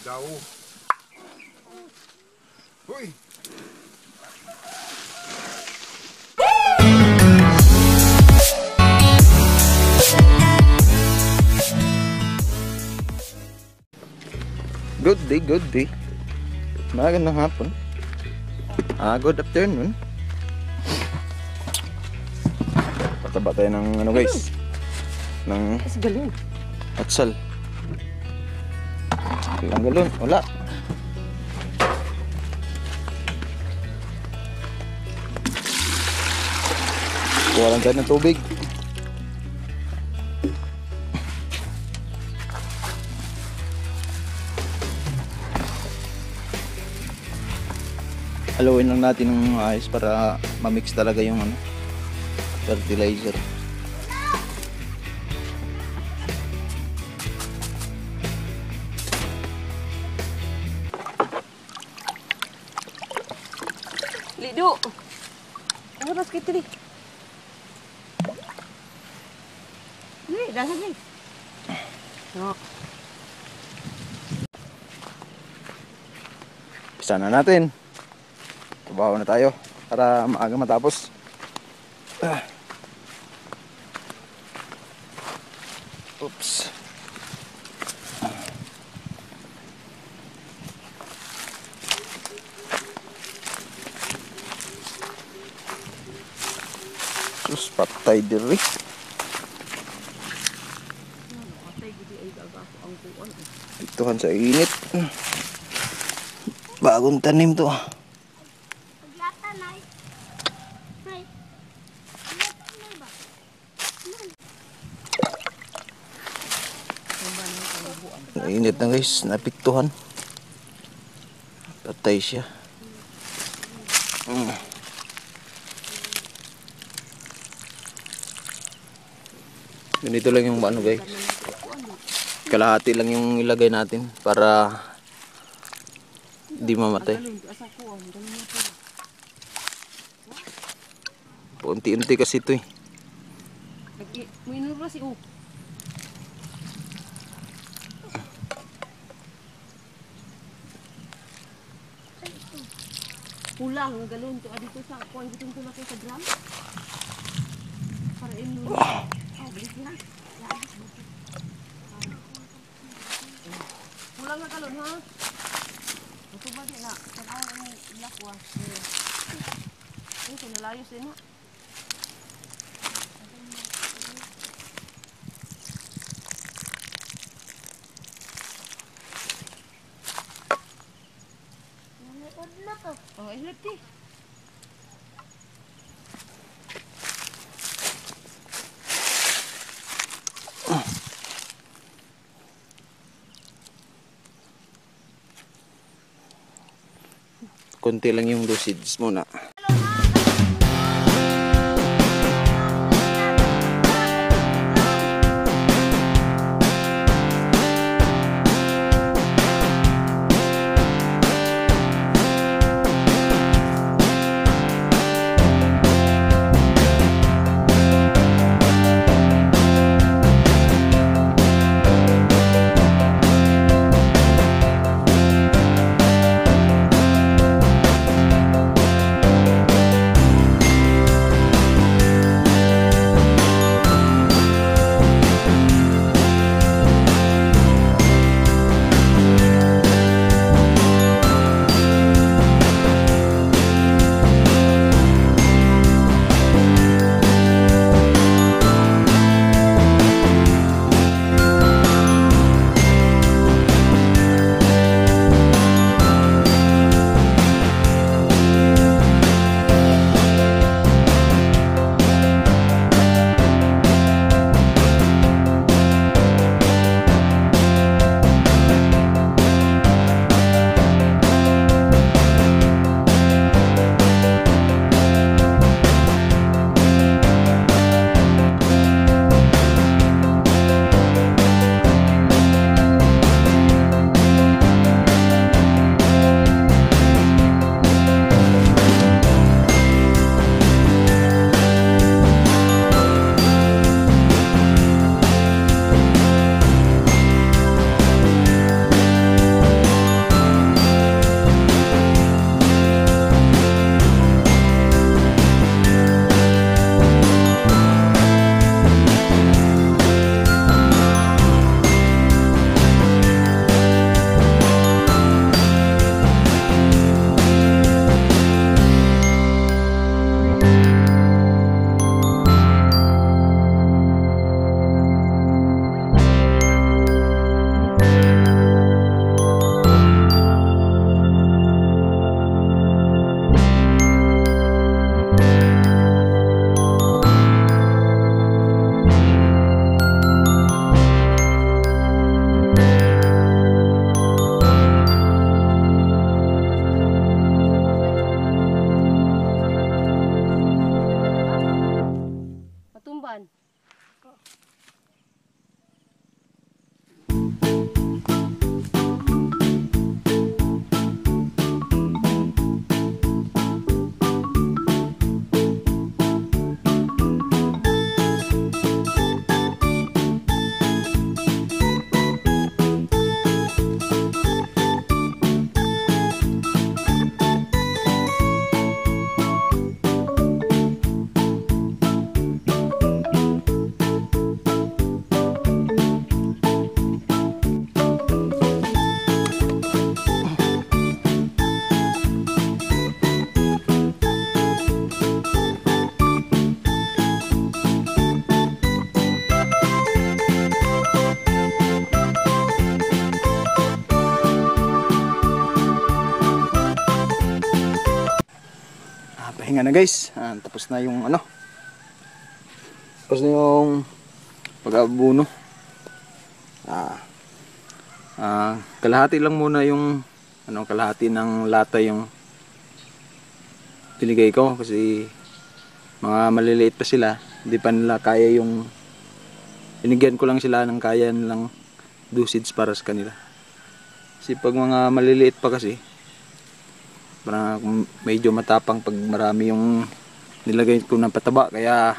Daw. Uy! Good day, good day. Magandang hapon. Good afternoon. Pataba tayo ng ano guys, ng galon. atsal. Ilang galon? Wala. Kuha lang tayo ng tubig. Haluin lang natin ng ayos para ma-mix talaga yung ano, fertilizer. Lido. Ano ba kita ni? Ni, dah ni. No. Pisa na natin. Trabaho na tayo para maaga matapos. Oops. Sus, patay diri. Ituhan sa init. Bagong tanim to. Init na guys, napiktuhan. Patay siya. Ganito lang yung ano guys. Kalahati lang yung ilagay natin para di mamatay. Unti-unti kasi ito eh. Pulang ang galon to adito sa kuan gitong tulak sa drum. Para ino. Balik na. Pulang ang galon ha. Ito ba di na? Saan ang ilakwa? Ito nalayos din na. Oh, islet ti. Konti lang yung dosage muna. pahinga na guys. Tapos na yung ano. Tapos na yung pag-abuno. Kalahati lang muna yung ano, kalahati ng lata yung binigay ko kasi mga maliliit pa sila, hindi pa nila kaya yung binigyan ko lang sila ng kaya nilang dosage para sa kanila. Kasi pag mga maliliit pa kasi parang medyo matapang pag marami yung nilagay ko ng pataba, kaya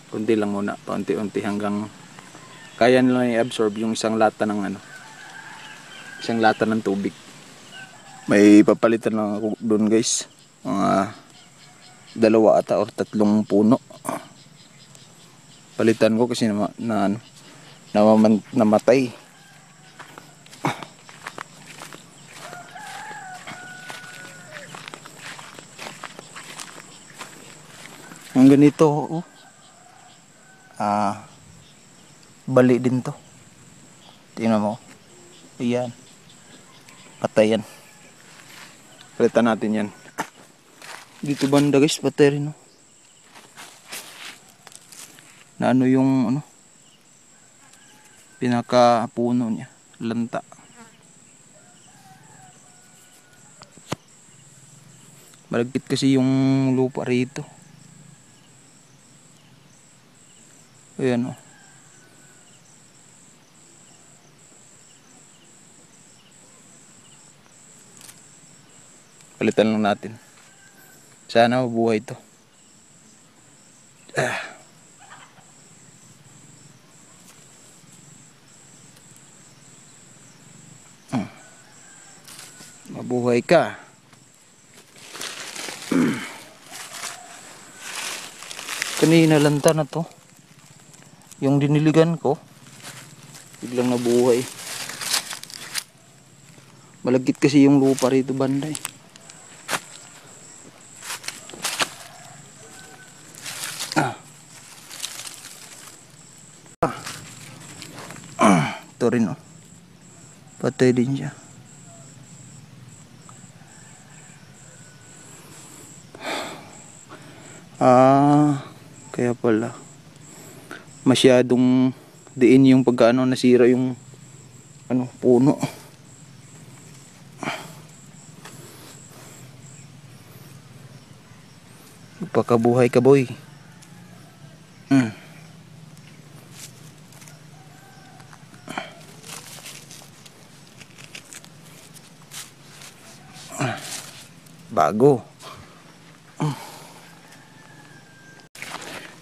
konti lang muna, paunti-unti hanggang kaya nila i-absorb yung isang lata ng ano, isang lata ng tubig. May papalitan lang ako doon guys, mga 2 ata or 3 puno. Palitan ko kasi namatay. Ang ganito, oh. Bali din to. Tingnan mo. Ayan. Patay yan. Palitan natin yan. Dito banda guys, patay rin, no? Na ano yung ano, pinaka puno niya, lanta. Malagkit kasi yung lupa rito. Ayan, oh. Palitan lang natin. Sana mabuhay ito. Mabuhay ka. Kanina lanta na to. Yung diniligan ko, biglang nabuhay. Malagkit kasi yung lupa rito banda, eh. Ito rin, oh. Patay din siya. Kaya pala masyadong diin yung pagkaano, nasira yung ano, puno. Pagkabuhay ka, boy. Bago.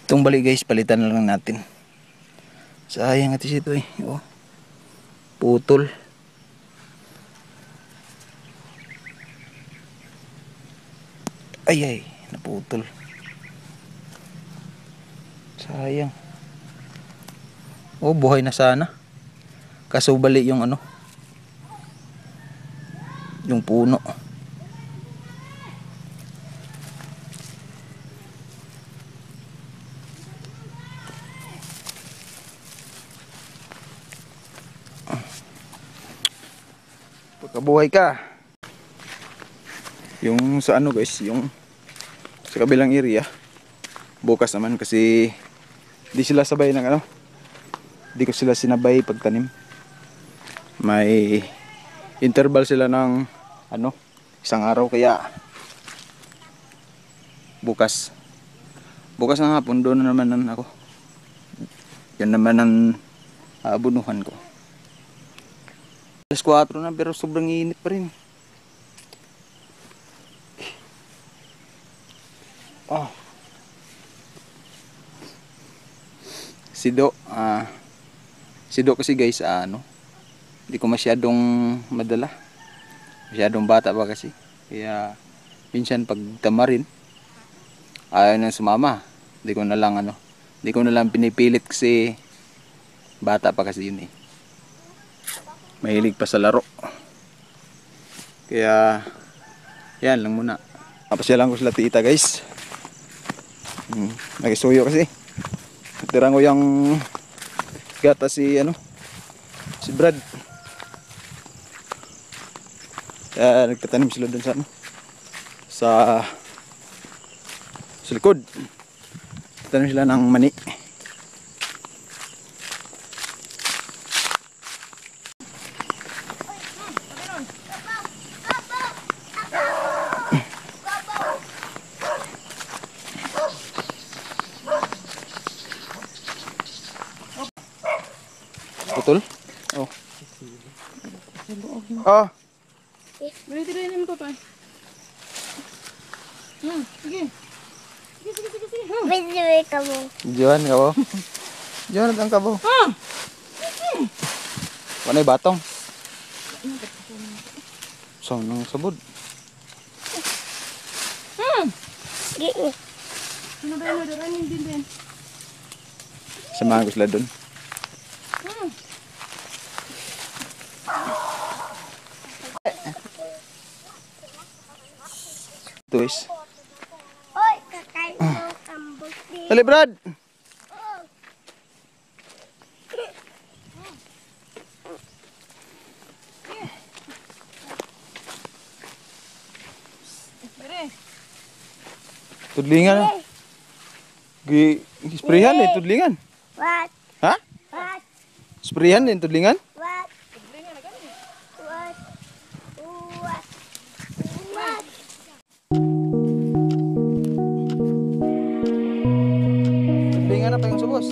Itong bali guys, palitan na lang natin. Sayang atis ito, eh. Oh. Putol. Ay, naputol. Sayang. Oh, buhay na sana. Kaso bali yung ano, yung puno. Pagkabuhay ka. Yung sa ano guys, yung sa kabilang area, bukas naman kasi di sila sabay ng ano, di ko sila sinabay pagtanim. May interval sila ng ano, 1 araw, kaya bukas na hapon doon na naman ako. Yan naman ang abunuhan ko. Alas 4 na pero sobrang init pa rin. Sido kasi guys, hindi ko masyadong madala. Masyadong bata pa kasi. Kaya minsan pag tamarin, ayaw nang sumama. Hindi ko na lang pinipilit kasi bata pa kasi yun, eh. Mahilig pa sa laro. Kaya yan lang muna. Napasyalan ko sila tita guys. Nagisuyo kasi. Tirang ko yung gata si Brad. Kaya nagtatanim sila dun sa sa likod. Tanong sila ng mani. Putol? Oh. Oh. Berarti dia ni muka pa. Sige. Sige. Bili kamu. Diyan kabo. Diyan ang kabo. Wanay batong. So, nang sabod. Gini. Ano ba yun? Running din. Samahan ko sila doon. Tuwis. Oy, kakain mo kambuti. Dali, Brad! Dire. Tudlingan. Sprayan din, tudlingan. What? Ha? What? Sprayan din, tudlingan. What? What? What? What? Tudlingan apa yung subos?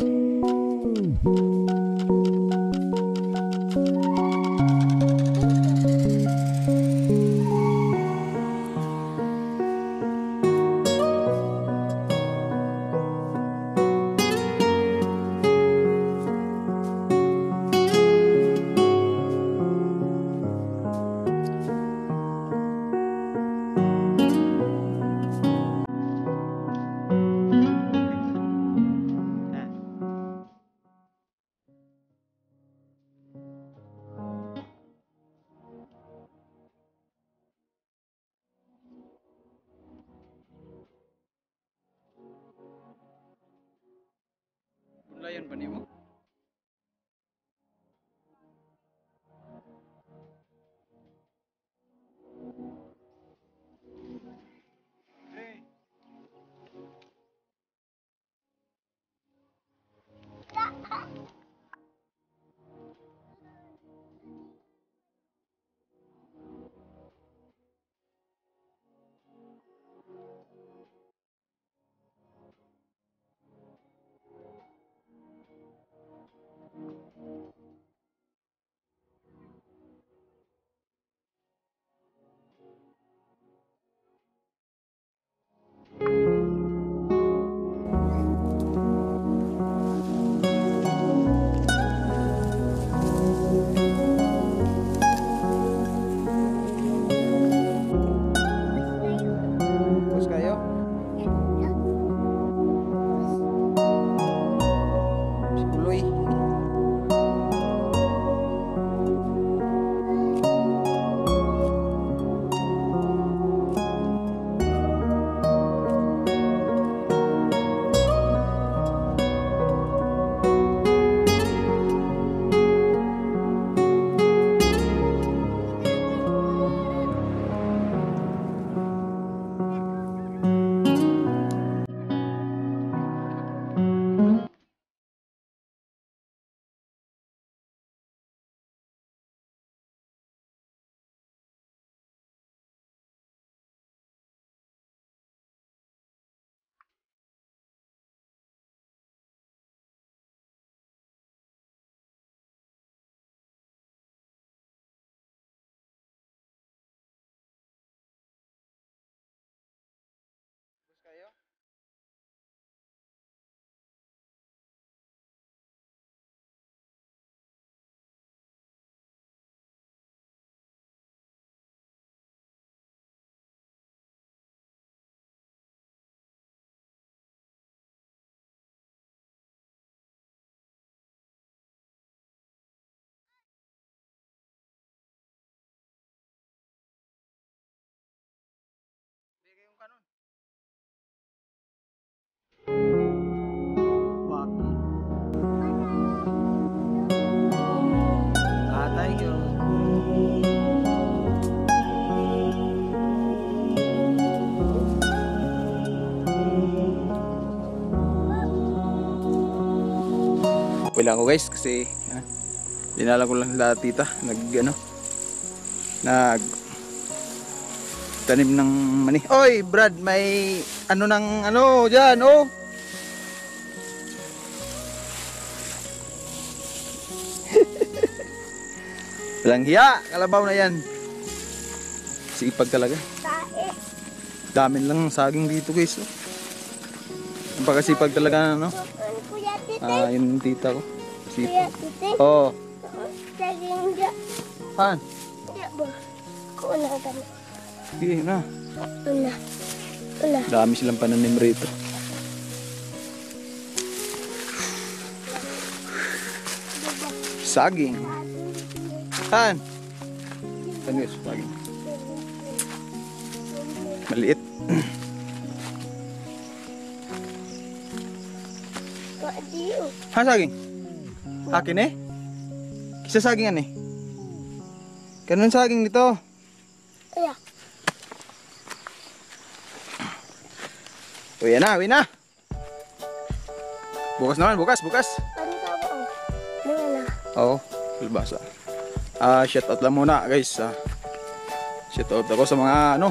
Uwi lang ako guys kasi dinala ko lang la tita nag tanim ng mani. Oy Brad, may ano ng ano dyan oh. Walang hiya, kalabaw na yan. Sipag talaga. Tae. Dami lang saging dito guys. Oh. Ang pagkasipag talaga no. Ano kuya tite? Yung tita ko. Kuya Sipag. tite? Oh. Saging dyan. Han. Diya ba? Kuna ka na. Sige na. Una. Una. Dami silang pananim rito. Saging. Han. Ano yung saging? Maliit. Kadiyo. Han saging? Akin eh? Kisa saging eh? Ganun saging dito. Kaya. Uwi na, uwi na. Bukas naman, bukas. Ano tawag ang? Mga na. Oo, kalbasa. Shout out lang muna guys. Shout out ako sa mga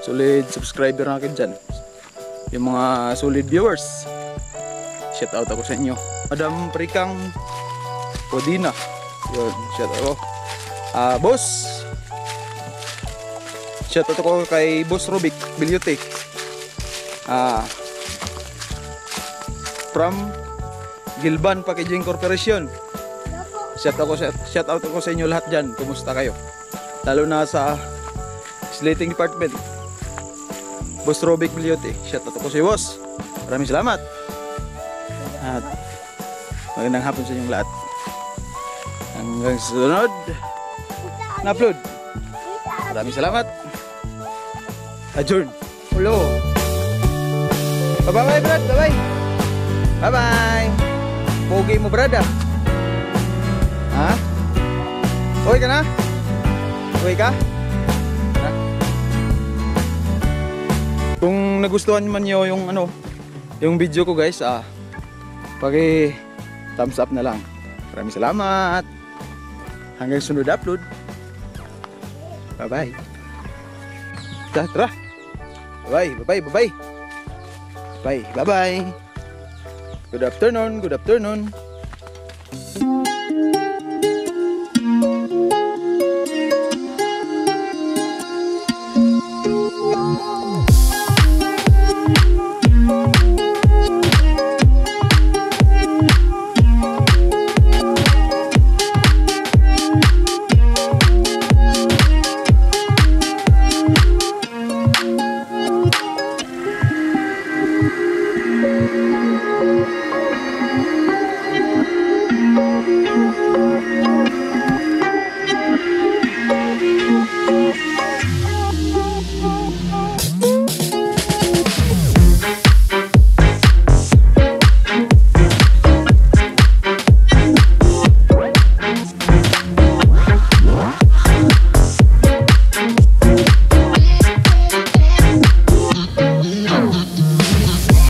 solid subscriber natin dyan. Yung mga solid viewers. Shout out ako sa inyo. Madam Prikang Podina. Yun, shout out ako. Boss. Shout out ako kay Boss Rubik Bilyute. From Gilban Packaging Corporation. Shout out ako sa inyo lahat dyan. Kumusta kayo? Lalo na sa slating department. Boss Robic Bilyute. Shout out ako sa iyo, boss. Maraming salamat. At magandang hapon sa inyong lahat. Hanggang sunod na upload. Maraming salamat. Adjourn. Hello. Bye-bye, Brad. Bye-bye. Bye-bye. Pogi mo, Brad, ah. Ha? Uwi ka na? Uwi ka? Ha? Kung nagustuhan man nyo yung yung video ko guys, paki thumbs up na lang. Maraming salamat. Hanggang sunod upload. Bye bye. Tara. Bye bye. Bye bye. Bye bye. Good afternoon. Good afternoon.